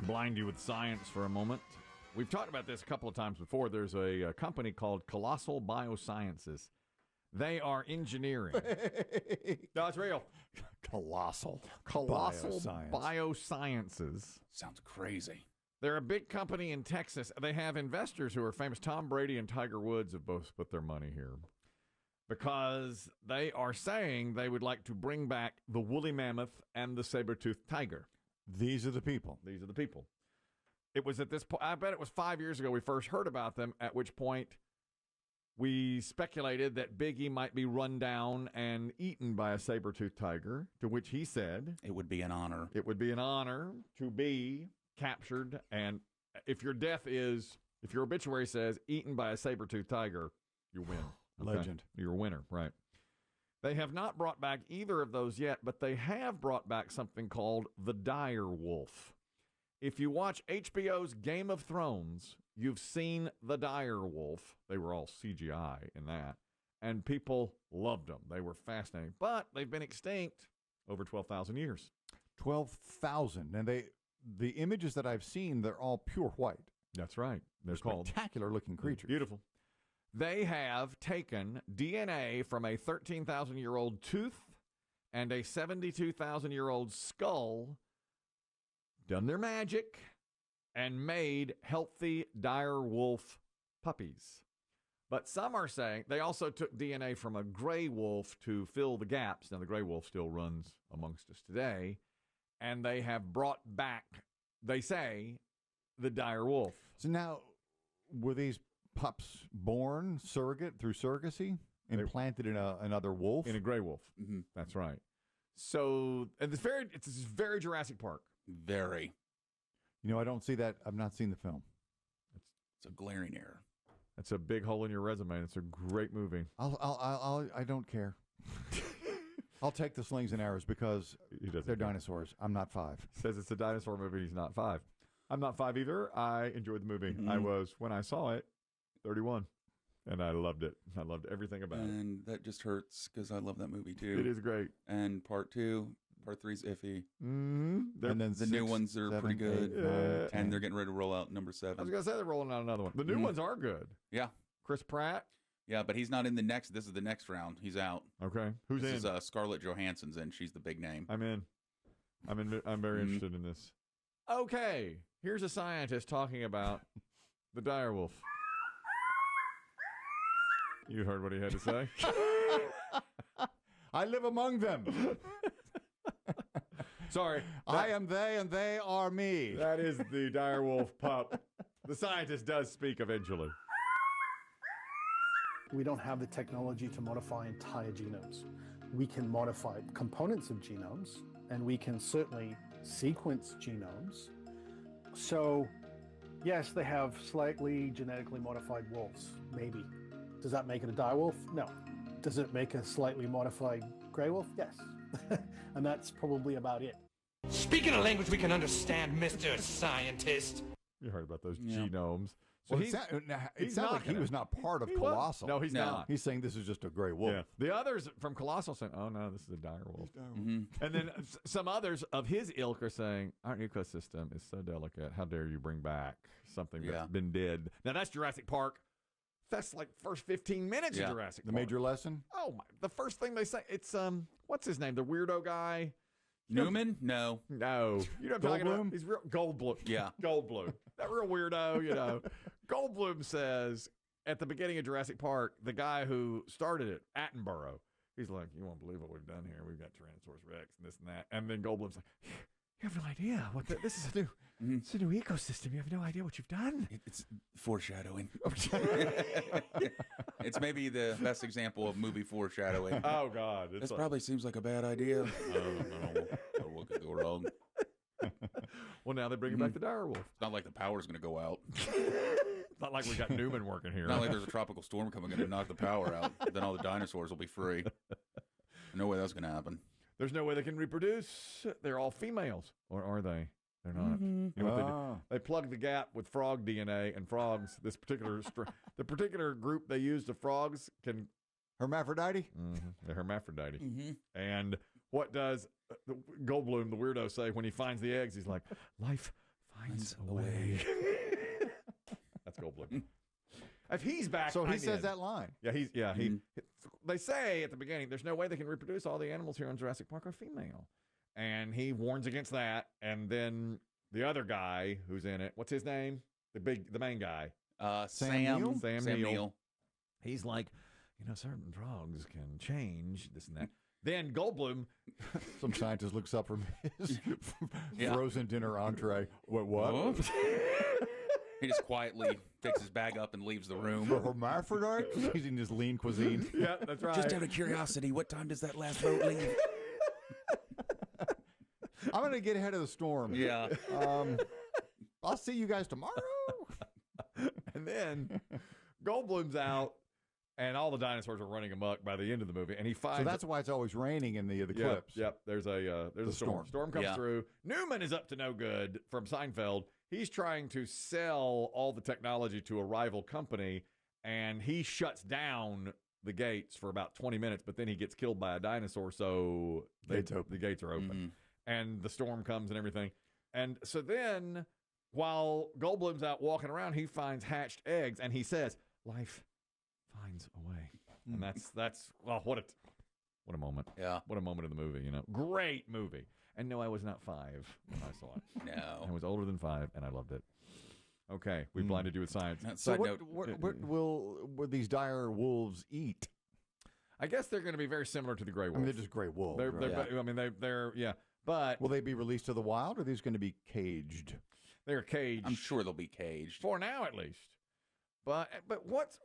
blind you with science for a moment. We've talked about this a couple of times before. There's a company called Colossal Biosciences. They are engineering. No, it's real. Colossal Biosciences. Sounds crazy. They're a big company in Texas. They have investors who are famous. Tom Brady and Tiger Woods have both put their money here because they are saying they would like to bring back the woolly mammoth and the saber-toothed tiger. These are the people. These are the people. It was at this point, I bet it was 5 years ago we first heard about them, at which point we speculated that Biggie might be run down and eaten by a saber-toothed tiger, to which he said, It would be an honor. it would be an honor to be captured, and if your obituary says eaten by a saber-toothed tiger, you win. Okay? Legend. You're a winner, right. They have not brought back either of those yet, but they have brought back something called the dire wolf. If you watch HBO's Game of Thrones, you've seen the dire wolf. They were all CGI in that, and people loved them. They were fascinating, but they've been extinct over 12,000 years. 12,000. And the images that I've seen, they're all pure white. That's right. They're called spectacular-looking creatures. Beautiful. They have taken DNA from a 13,000-year-old tooth and a 72,000-year-old skull, done their magic, and made healthy dire wolf puppies. But some are saying they also took DNA from a gray wolf to fill the gaps. Now, the gray wolf still runs amongst us today, and they have brought back, they say, the dire wolf. So now, were these pups born surrogate through surrogacy, implanted in another wolf? In a gray wolf. Mm-hmm. That's right. So, and it's very Jurassic Park. Very. You know, I don't see that. I've not seen the film. It's a glaring error. That's a big hole in your resume. It's a great movie. I don't care. I'll take the slings and arrows because they're dinosaurs. I'm not 5. Says it's a dinosaur movie. He's not 5. I'm not 5 either. I enjoyed the movie. Mm-hmm. I was, when I saw it, 31. And I loved it. I loved everything about it. And that just hurts because I love that movie too. It is great. And part 3's iffy. Mm-hmm. And then the new ones are pretty good. 8, 9, 10. And they're getting ready to roll out number 7. I was going to say they're rolling out another one. The new ones are good. Yeah. Chris Pratt. Yeah, but he's not in the next. This is the next round. He's out. Okay. Who's in? This is Scarlett Johansson's in. She's the big name. I'm in. I'm very interested in this. Okay. Here's a scientist talking about the dire wolf. You heard what he had to say. I live among them. Sorry. I am they and they are me. That is the dire wolf pup. The scientist does speak eventually. We don't have the technology to modify entire genomes. We can modify components of genomes, and we can certainly sequence genomes. So, yes, they have slightly genetically modified wolves, maybe. Does that make it a dire wolf? No. Does it make a slightly modified gray wolf? Yes. And that's probably about it. Speaking a language we can understand, Mr. Scientist. You heard about those genomes. So it sounds like he was not part of Colossal. No, he's not. He's saying this is just a gray wolf. Yeah. The others from Colossal saying, oh, no, this is a dire wolf. Mm-hmm. And then some others of his ilk are saying, our ecosystem is so delicate. How dare you bring back something that's been dead? Now, that's Jurassic Park. That's like first 15 minutes of Jurassic Park. The major lesson? Oh, my. The first thing they say, it's, what's his name? The weirdo guy? Newman? No. You know what I'm talking about? He's real Goldblum. Yeah. Goldblum. That real weirdo, Goldblum says at the beginning of Jurassic Park, the guy who started it, Attenborough, he's like, you won't believe what we've done here. We've got Tyrannosaurus Rex and this and that. And then Goldblum's like, you have no idea what this is it's a new ecosystem. You have no idea what you've done. It's foreshadowing. It's maybe the best example of movie foreshadowing. Oh, God. This probably seems like a bad idea. No, what could go wrong? Well, now they're bringing back the dire wolf. It's not like the power's going to go out. It's not like we got Newman working here. Not like there's a tropical storm coming in and knock the power out. Then all the dinosaurs will be free. No way that's going to happen. There's no way they can reproduce. They're all females. Or are they? They're not. Mm-hmm. You know what they do? They plug the gap with frog DNA, and frogs, this particular the particular group they use, the frogs can... Hermaphrodite? Mm-hmm. They're hermaphrodite. Mm-hmm. And what does Goldblum, the weirdo, say when he finds the eggs? He's like, life finds a way. That's Goldblum. If he's back, So he I'm says in. that line. Yeah, They say at the beginning, there's no way they can reproduce. All the animals here in Jurassic Park are female, and he warns against that. And then the other guy who's in it, what's his name? The main guy, Sam Neill. He's like, certain drugs can change this and that. Then Goldblum, Some scientist looks up from his frozen dinner entree. What? He just quietly picks his bag up and leaves the room. Hermaphrodite? He's eating his lean cuisine. yeah, that's right. Just out of curiosity, what time does that last boat leave? I'm going to get ahead of the storm. Yeah. I'll see you guys tomorrow. And then Goldblum's out, and all the dinosaurs are running amok by the end of the movie. And he finds. So that's why it's always raining in the clips. Yep. There's a storm. Storm comes Yeah. through. Newman is up to no good from Seinfeld. He's trying to sell all the technology to a rival company, and he shuts down the gates for about 20 minutes. But then he gets killed by a dinosaur, so the gates are open, and the storm comes and everything. And so then, while Goldblum's out walking around, he finds hatched eggs, and he says, "Life finds a way." And that's what a moment. Yeah. What a moment in the movie, Great movie. And no, I was not 5 when I saw it. No. I was older than 5, and I loved it. Okay, we blinded you with science. So Side note. what will these dire wolves eat? I guess they're going to be very similar to the gray wolf. I mean, they're just gray wolves. They're but Will they be released to the wild, or are these going to be caged? they're caged. I'm sure they'll be caged. For now, at least. But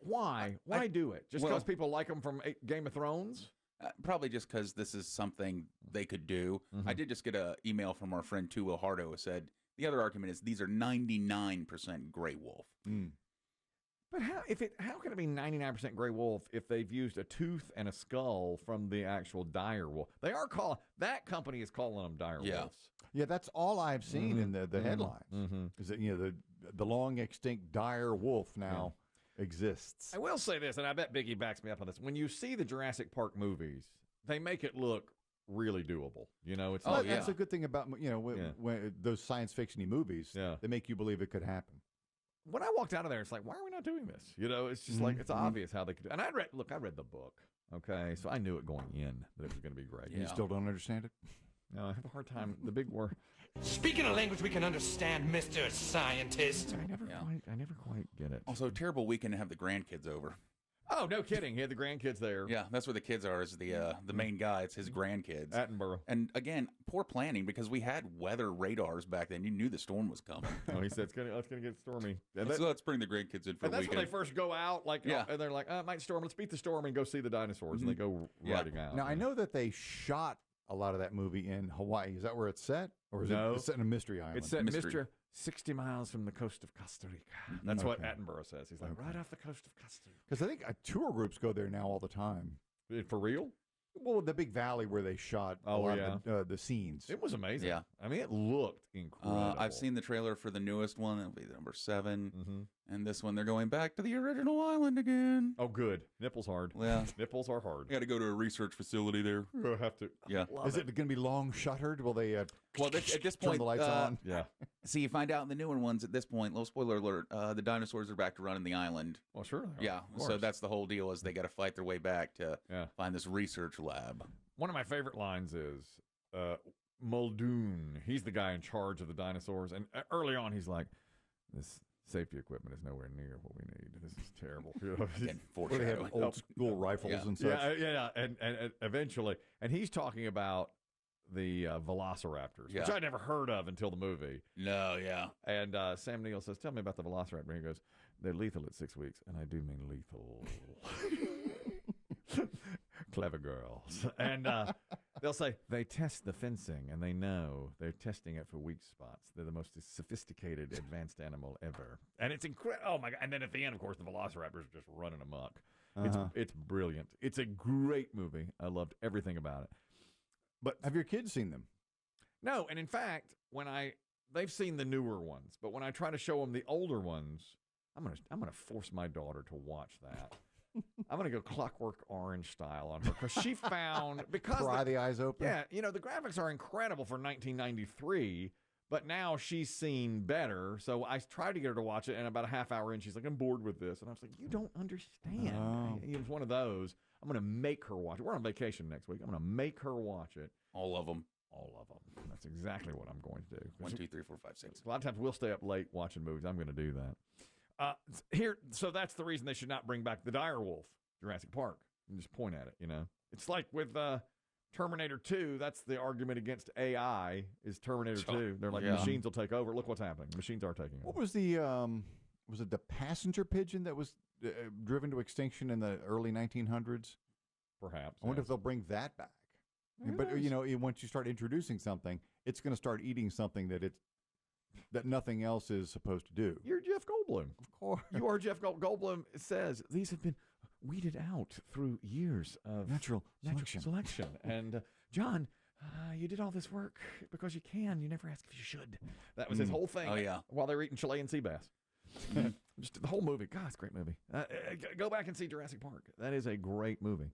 why? Why do it? Just because people like them from Game of Thrones? Probably just because this is something they could do. I did just get an email from our friend Tu Hardo who said the other argument is these are 99% gray wolf. But how can it be 99% gray wolf if they've used a tooth and a skull from the actual dire wolf? That company is calling them dire wolves. Yeah, that's all I've seen in the headlines. Is that the long extinct dire wolf now exists. I will say this, and I bet Biggie backs me up on this. When you see the Jurassic Park movies, they make it look really doable. It's That's a good thing about when those science fiction-y movies. Yeah. They make you believe it could happen. When I walked out of there, it's like, why are we not doing this? It's just like it's obvious how they could do it. And I read the book. Okay, so I knew it going in that it was going to be great. You still don't understand it? No, I have a hard time. The big word. Speaking a language we can understand, Mr. Scientist. I never quite get it. Also, terrible weekend to have the grandkids over. Oh, no kidding. He had the grandkids there. Yeah, that's where the kids are, is the main guy. It's his grandkids. Attenborough. And again, poor planning because we had weather radars back then. You knew the storm was coming. Oh, he said it's gonna get stormy. So let's bring the grandkids in for And a that's weekend. when they first go out, and they're like, it might storm. Let's beat the storm and go see the dinosaurs. And they go riding out. Now, I know that they shot a lot of that movie in Hawaii. Is that where it's set? Or is it set in a mystery island? It's set Mystery. 60 miles from the coast of Costa Rica. That's what Attenborough says. He's like, right off the coast of Costa Rica. Because I think tour groups go there now all the time. For real? Well, the big valley where they shot a lot of the scenes. It was amazing. Yeah. I mean, it looked incredible. I've seen the trailer for the newest one. It'll be number 7. And this one, they're going back to the original island again. Oh, good. Nipples hard. Yeah. Nipples are hard. We got to go to a research facility there. We'll have to. Yeah. Is it going to be long shuttered? Will they Well, at this turn point, the lights on? Yeah. See, you find out in the newer ones at this point, little spoiler alert, the dinosaurs are back to running the island. Well, sure. Yeah. So that's the whole deal is they got to fight their way back to find this research lab. One of my favorite lines is Muldoon. He's the guy in charge of the dinosaurs. And early on, he's like, this safety equipment is nowhere near what we need. This is terrible. Again, Where they have foreshadowing. old school rifles and such. Yeah. And eventually, and he's talking about the velociraptors, which I never heard of until the movie. No, yeah. And Sam Neill says, tell me about the velociraptor. And he goes, they're lethal at 6 weeks. And I do mean lethal. Clever girls. And they'll say, they test the fencing, and they know they're testing it for weak spots. They're the most sophisticated, advanced animal ever. And it's incredible. Oh, my God. And then at the end, of course, the velociraptors are just running amok. It's brilliant. It's a great movie. I loved everything about it. But have your kids seen them? No, and in fact, they've seen the newer ones, but when I try to show them the older ones, I'm gonna force my daughter to watch that. I'm gonna go Clockwork Orange style on her because she found Pry the eyes open. Yeah, the graphics are incredible for 1993, But now she's seen better, so I tried to get her to watch it, and about a half hour in, she's like, I'm bored with this. And I was like, you don't understand. Oh. It was one of those. I'm going to make her watch it. We're on vacation next week. I'm going to make her watch it. All of them. All of them. That's exactly what I'm going to do. 1, 2, 3, 4, 5, 6. A lot of times we'll stay up late watching movies. I'm going to do that. So that's the reason they should not bring back the dire wolf, Jurassic Park. You just point at it, you know. It's like with Terminator 2, that's the argument against AI is Terminator 2. They're like, machines will take over. Look what's happening. Machines are taking over. What was it the passenger pigeon that was driven to extinction in the early 1900s? Perhaps. I wonder if they'll bring that back. Who But, knows? you know, once you start introducing something, it's going to start eating something that nothing else is supposed to do. You're Jeff Goldblum. Of course. You are Jeff Goldblum. Says these have been weeded out through years of Natural selection. And John, you did all this work because you can. You never ask if you should. That was his whole thing. Oh, yeah. While they were eating Chilean sea bass. Just the whole movie. God, it's a great movie. Go back and see Jurassic Park. That is a great movie.